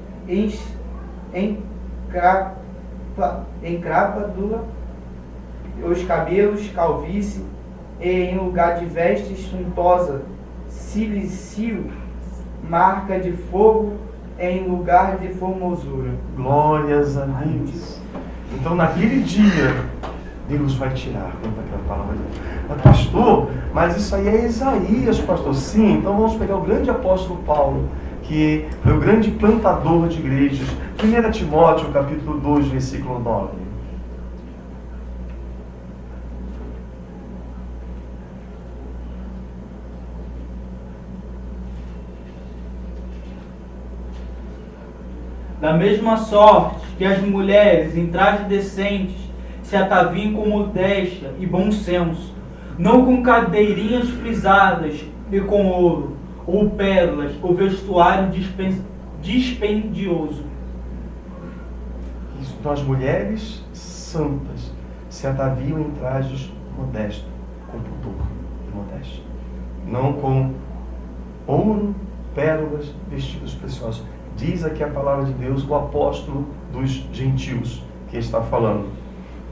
encrapadura, os cabelos, calvície, e em lugar de vestes suntuosa, cilício, marca de fogo, em lugar de formosura. Glórias a Deus. Então naquele dia Deus vai tirar, conta aquela palavra de Deus. Mas, pastor, mas isso aí é Isaías, pastor. Sim, então vamos pegar o grande apóstolo Paulo, que foi o grande plantador de igrejas. 1 Timóteo, capítulo 2, versículo 9. Da mesma sorte que as mulheres em trajes decentes se ataviem com modéstia e bom senso, não com cadeirinhas frisadas e com ouro, ou pérolas, ou vestuário dispendioso. Isso, então as mulheres santas se ataviam em trajes modestos, com pudor e modéstia. Não com ouro, pérolas, vestidos preciosos. Diz aqui a palavra de Deus, o apóstolo dos gentios que está falando.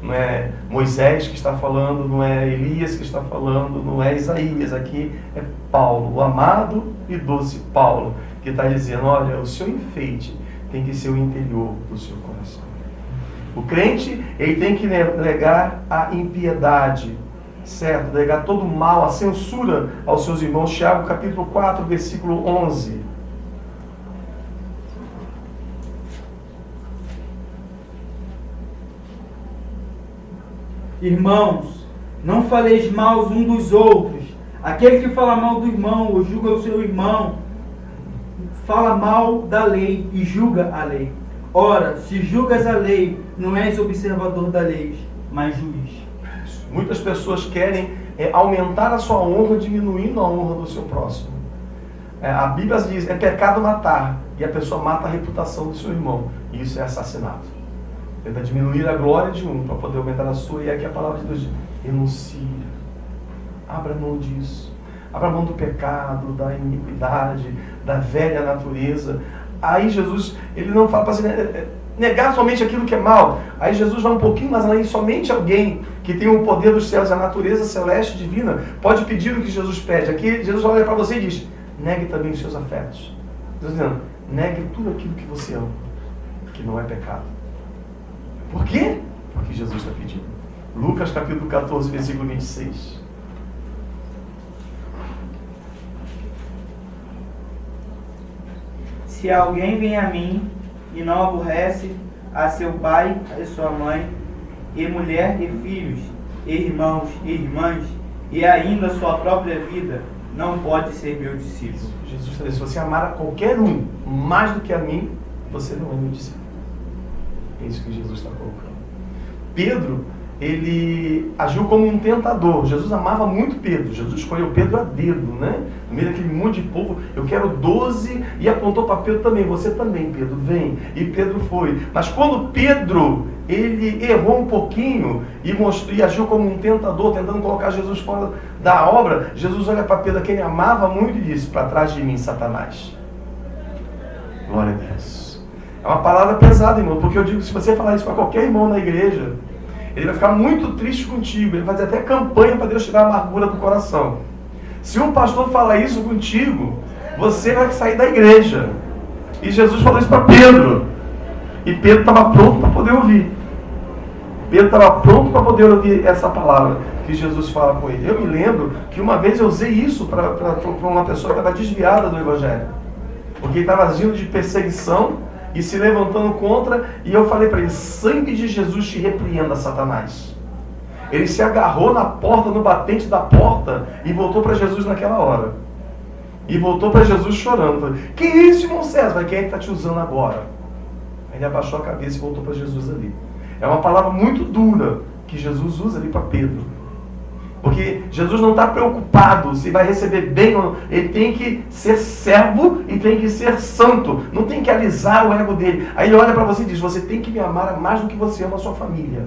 Não é Moisés que está falando, não é Elias que está falando, não é Isaías. Aqui é Paulo, o amado e doce Paulo, que está dizendo, olha, o seu enfeite tem que ser o interior do seu coração. O crente, ele tem que negar a impiedade, certo? Negar todo o mal, a censura aos seus irmãos. Tiago capítulo 4, versículo 11. Irmãos, não faleis mal uns dos outros. Aquele que fala mal do irmão ou julga o seu irmão, fala mal da lei e julga a lei. Ora, se julgas a lei, não és observador da lei, mas juiz. Muitas pessoas querem aumentar a sua honra, diminuindo a honra do seu próximo. A Bíblia diz, é pecado matar, e a pessoa mata a reputação do seu irmão. E isso é assassinato. Tenta diminuir a glória de um para poder aumentar a sua. E aqui a palavra de Deus diz: renuncia. Abra mão disso. Abra mão do pecado, da iniquidade, da velha natureza. Aí Jesus, ele não fala para você negar somente aquilo que é mal. Aí Jesus vai um pouquinho mais além. Somente alguém que tem o poder dos céus, a natureza celeste divina, pode pedir o que Jesus pede. Aqui Jesus olha para você e diz: negue também os seus afetos. Deus dizendo: negue tudo aquilo que você ama, que não é pecado. Por quê? Porque Jesus está pedindo. Lucas capítulo 14, versículo 26. Se alguém vem a mim e não aborrece a seu pai, a sua mãe, e mulher e filhos, e irmãos e irmãs, e ainda sua própria vida, não pode ser meu discípulo. Jesus está dizendo: se você amar a qualquer um mais do que a mim, você não é meu discípulo. É isso que Jesus está colocando. Pedro, ele agiu como um tentador. Jesus amava muito Pedro. Jesus escolheu Pedro a dedo, né? No meio daquele monte de povo, eu quero 12, e apontou para Pedro também: você também, Pedro, vem. E Pedro foi. Mas quando Pedro, ele errou um pouquinho e agiu como um tentador, tentando colocar Jesus fora da obra, Jesus olha para Pedro, que ele amava muito, e disse: para trás de mim, Satanás. Glória a Deus. É uma palavra pesada, irmão, porque eu digo, se você falar isso para qualquer irmão na igreja, ele vai ficar muito triste contigo. Ele vai fazer até campanha para Deus tirar a amargura do coração. Se um pastor falar isso contigo, você vai sair da igreja. E Jesus falou isso para Pedro. E Pedro estava pronto para poder ouvir. Pedro estava pronto para poder ouvir essa palavra que Jesus fala com ele. Eu me lembro que uma vez eu usei isso para uma pessoa que estava desviada do Evangelho. Porque ele estava agindo de perseguição e se levantando contra, e eu falei para ele: sangue de Jesus te repreenda, Satanás. Ele se agarrou na porta, no batente da porta, e voltou para Jesus naquela hora. E voltou para Jesus chorando. Falei: que isso, irmão César? Quem é que está te usando agora? Aí ele abaixou a cabeça e voltou para Jesus ali. É uma palavra muito dura que Jesus usa ali para Pedro. Porque Jesus não está preocupado se vai receber bem ou não. Ele tem que ser servo e tem que ser santo. Não tem que alisar o ego dele. Aí ele olha para você e diz: você tem que me amar mais do que você ama a sua família.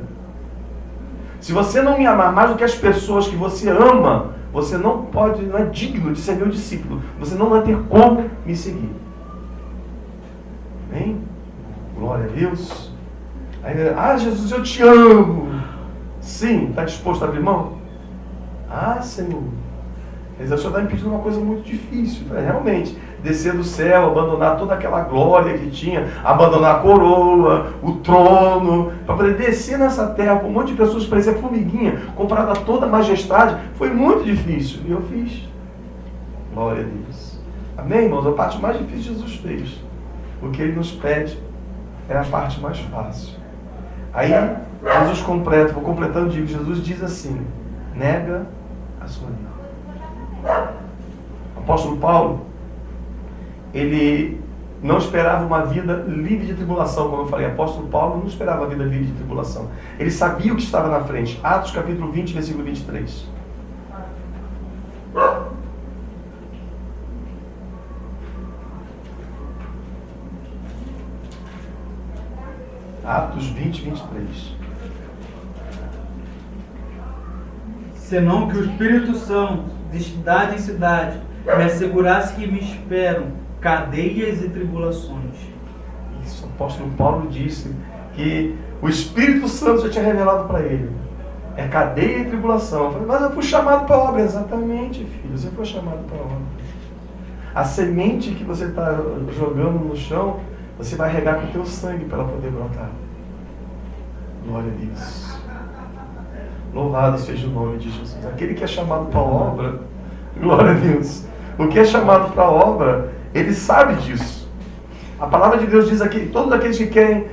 Se você não me amar mais do que as pessoas que você ama, você não é digno de ser meu discípulo. Você não vai ter como me seguir. Amém? Glória a Deus. Aí, Jesus, eu te amo. Sim, está disposto a abrir mão? Senhor, o Senhor está me pedindo uma coisa muito difícil, realmente, descer do céu, abandonar toda aquela glória que tinha, abandonar a coroa, o trono, para poder descer nessa terra com um monte de pessoas que pareciam formiguinha, comparada a toda a majestade. Foi muito difícil, e eu fiz. Glória a Deus. Amém, irmãos? A parte mais difícil Jesus fez. O que Ele nos pede é a parte mais fácil. Aí, Jesus completa, vou completando, digo, Jesus diz assim: nega a sua vida. O apóstolo Paulo, ele não esperava uma vida livre de tribulação. Como eu falei, o apóstolo Paulo não esperava uma vida livre de tribulação. Ele sabia o que estava na frente. Atos capítulo 20, versículo 23. Atos 20, 23. Senão que o Espírito Santo, de cidade em cidade, me assegurasse que me esperam cadeias e tribulações. Isso, o apóstolo Paulo disse que o Espírito Santo já tinha revelado para ele. É cadeia e tribulação. Eu falei: mas eu fui chamado para a obra. Exatamente, filho, você foi chamado para a obra. A semente que você está jogando no chão, você vai regar com o teu sangue para ela poder brotar. Glória a Deus. Louvado seja o nome de Jesus. Aquele que é chamado para a obra, glória a Deus. O que é chamado para a obra, ele sabe disso. A palavra de Deus diz aqui: todos aqueles que querem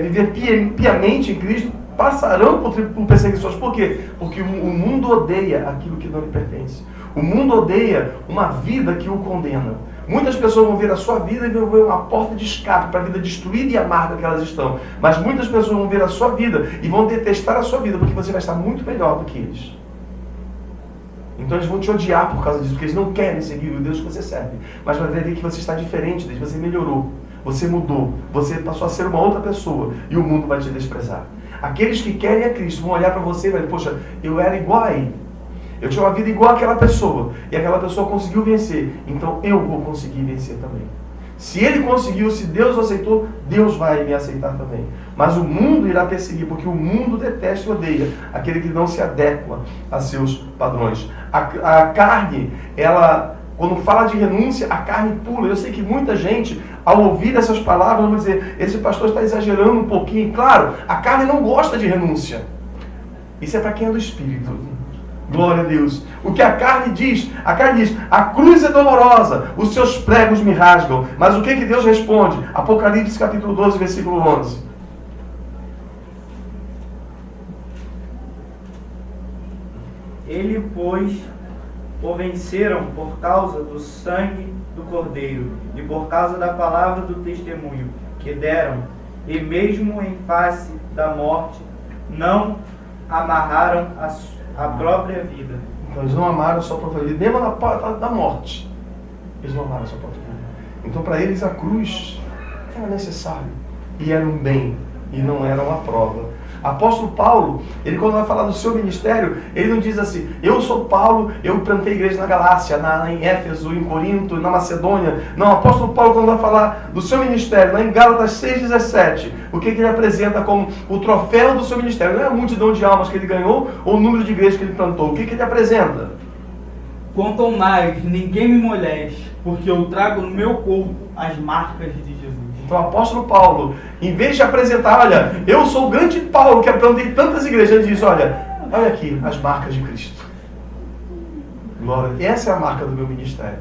viver piamente em Cristo passarão por perseguições. Por quê? Porque o mundo odeia aquilo que não lhe pertence. O mundo odeia uma vida que o condena. Muitas pessoas vão ver a sua vida e vão ver uma porta de escape para a vida destruída e amarga que elas estão. Mas muitas pessoas vão ver a sua vida e vão detestar a sua vida, porque você vai estar muito melhor do que eles. Então eles vão te odiar por causa disso, porque eles não querem seguir o Deus que você serve. Mas vai ver que você está diferente deles, você melhorou. você mudou, você passou a ser uma outra pessoa e o mundo vai te desprezar. Aqueles que querem a Cristo vão olhar para você e vai dizer, poxa, eu era igual a ele. Eu tinha uma vida igual àquela pessoa e aquela pessoa conseguiu vencer, então eu vou conseguir vencer também. Se ele conseguiu, se Deus o aceitou, Deus vai me aceitar também. Mas o mundo irá perseguir, porque o mundo detesta e odeia aquele que não se adequa a seus padrões. A carne, ela, quando fala de renúncia, a carne pula. Eu sei que muita gente, ao ouvir essas palavras, vai dizer, esse pastor está exagerando um pouquinho. Claro, a carne não gosta de renúncia. Isso é para quem é do Espírito. Glória a Deus. O que a carne diz? A carne diz, a cruz é dolorosa, os seus pregos me rasgam. Mas o que Deus responde? Apocalipse capítulo 12, versículo 11. Ele, pois, o venceram por causa do sangue do Cordeiro e por causa da palavra do testemunho que deram, e mesmo em face da morte, não amarraram a própria vida. Então eles não amaram a sua própria vida, nem na porta da morte. Eles não amaram a sua própria vida. Então para eles a cruz era necessário e era um bem e não era uma prova. Apóstolo Paulo, ele quando vai falar do seu ministério, ele não diz assim, eu sou Paulo, eu plantei igreja na Galácia, em Éfeso, em Corinto, na Macedônia. Não, apóstolo Paulo quando vai falar do seu ministério, lá em Gálatas 6,17, o que ele apresenta como o troféu do seu ministério? Não é a multidão de almas que ele ganhou ou o número de igrejas que ele plantou. O que ele apresenta? Quanto ao mais, ninguém me moleste, porque eu trago no meu corpo as marcas de Jesus. Então o apóstolo Paulo, em vez de apresentar, olha, eu sou o grande Paulo que plantei tantas igrejas, ele diz, olha aqui, as marcas de Cristo. Glória. Essa é a marca do meu ministério.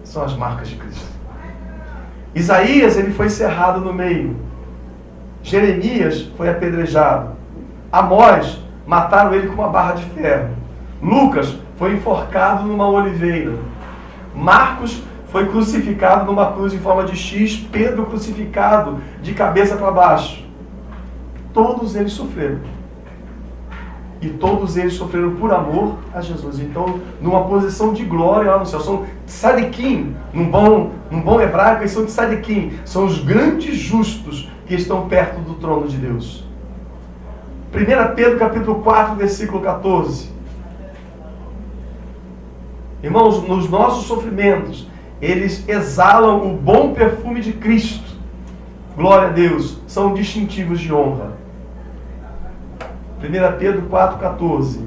São as marcas de Cristo. Isaías, ele foi cerrado no meio. Jeremias foi apedrejado. Amós, mataram ele com uma barra de ferro. Lucas foi enforcado numa oliveira. Marcos foi crucificado numa cruz em forma de X, Pedro crucificado de cabeça para baixo. Todos eles sofreram. E todos eles sofreram por amor a Jesus. Então, numa posição de glória lá no céu. São tzadikim, num bom hebraico, eles são tzadikim. São os grandes justos que estão perto do trono de Deus. 1 Pedro capítulo 4, versículo 14. Irmãos, nos nossos sofrimentos, eles exalam o bom perfume de Cristo. Glória a Deus. São distintivos de honra. 1 Pedro 4,14.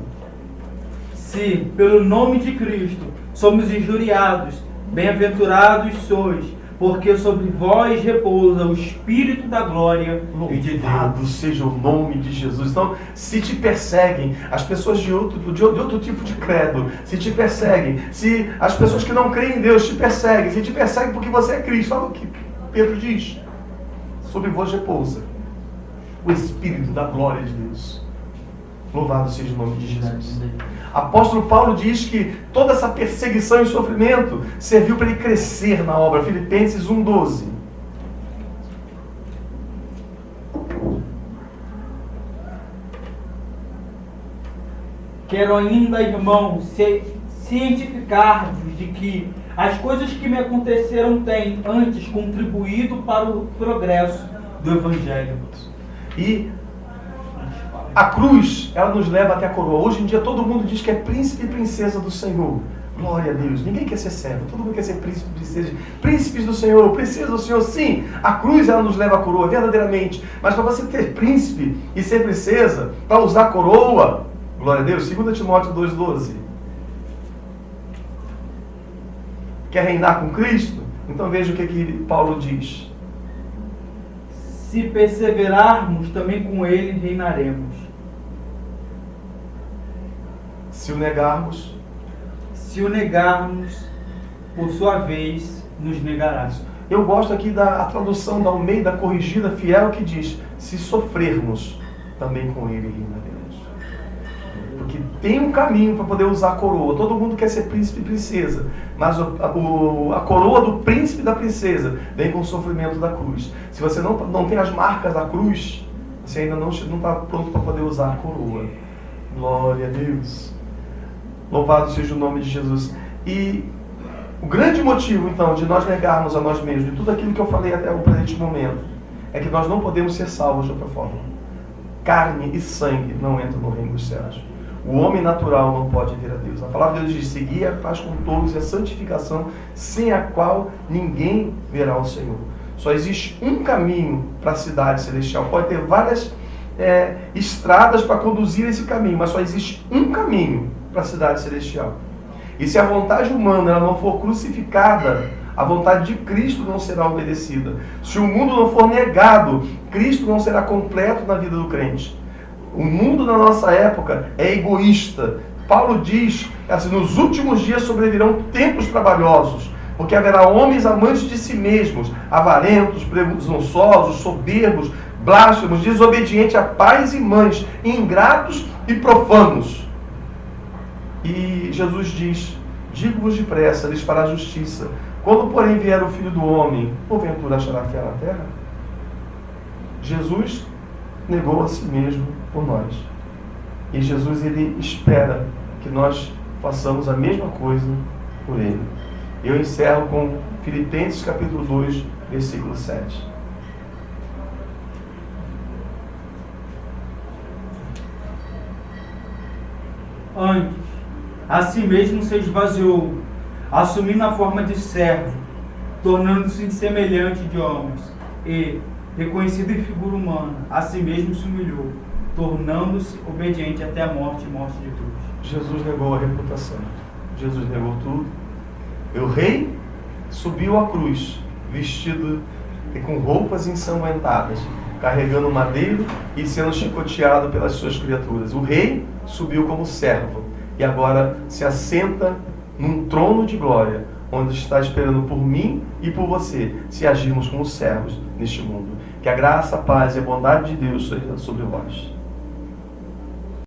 Se, pelo nome de Cristo, somos injuriados, bem-aventurados sois, porque sobre vós repousa o Espírito da glória e de Deus. Louvado seja o nome de Jesus. Então, se te perseguem, as pessoas de outro tipo de credo, se te perseguem, se as pessoas que não creem em Deus te perseguem, se te perseguem porque você é Cristo, olha o que Pedro diz, sobre vós repousa o Espírito da glória de Deus. Louvado seja o nome de Jesus. Apóstolo Paulo diz que toda essa perseguição e sofrimento serviu para ele crescer na obra. Filipenses 1,12. Quero ainda, irmãos, cientificar-vos de que as coisas que me aconteceram têm antes contribuído para o progresso do Evangelho. E a cruz, ela nos leva até a coroa. Hoje em dia todo mundo diz que é príncipe e princesa do Senhor. Glória a Deus. Ninguém quer ser servo. Todo mundo quer ser príncipe e princesa. Príncipes do Senhor, princesa do Senhor. Sim, a cruz ela nos leva à coroa, verdadeiramente. Mas para você ter príncipe e ser princesa, para usar coroa, glória a Deus, 2 Timóteo 2,12. Quer reinar com Cristo? Então veja o que Paulo diz. Se perseverarmos, também com ele reinaremos. Se o negarmos, por sua vez, nos negará. Eu gosto aqui da tradução da Almeida Corrigida Fiel, que diz, se sofrermos, também com ele reinaremos. Porque tem um caminho para poder usar a coroa. Todo mundo quer ser príncipe e princesa, mas a coroa do príncipe e da princesa vem com o sofrimento da cruz. Se você não tem as marcas da cruz, você ainda não está pronto para poder usar a coroa. Glória a Deus. Louvado seja o nome de Jesus. E O grande motivo, então, de nós negarmos a nós mesmos, de tudo aquilo que eu falei até o presente momento, é que nós não podemos ser salvos de outra forma. Carne e sangue não entram no reino dos céus. O homem natural não pode vir a Deus. A palavra de Deus diz: seguir a paz com todos e a santificação, sem a qual ninguém verá o Senhor. Só existe um caminho para a cidade celestial. Pode ter várias estradas para conduzir esse caminho, mas só existe um caminho para a cidade celestial. E se a vontade humana ela não for crucificada, a vontade de Cristo não será obedecida. Se o mundo não for negado, Cristo não será completo na vida do crente. O mundo na nossa época é egoísta. Paulo diz assim: nos últimos dias sobrevirão tempos trabalhosos, porque haverá homens amantes de si mesmos, avarentos, presunçosos, soberbos, blasfemos, desobedientes a pais e mães, ingratos e profanos. E Jesus diz: digo-vos depressa, lhes fará justiça. Quando, porém, vier o Filho do Homem, porventura achará fé na terra? Jesus negou a si mesmo por nós. E Jesus, ele espera que nós façamos a mesma coisa por ele. Eu encerro com Filipenses capítulo 2, versículo 7. Antes, a si mesmo se esvaziou, assumindo a forma de servo, tornando-se semelhante de homens, e, reconhecido em figura humana, a si mesmo se humilhou, tornando-se obediente até a morte e morte de cruz. Jesus negou a reputação. Jesus negou tudo. O rei subiu à cruz, vestido e com roupas ensanguentadas, carregando um madeiro e sendo chicoteado pelas suas criaturas. O rei subiu como servo e agora se assenta num trono de glória, onde está esperando por mim e por você, se agirmos como servos neste mundo. Que a graça, a paz e a bondade de Deus sejam sobre vós.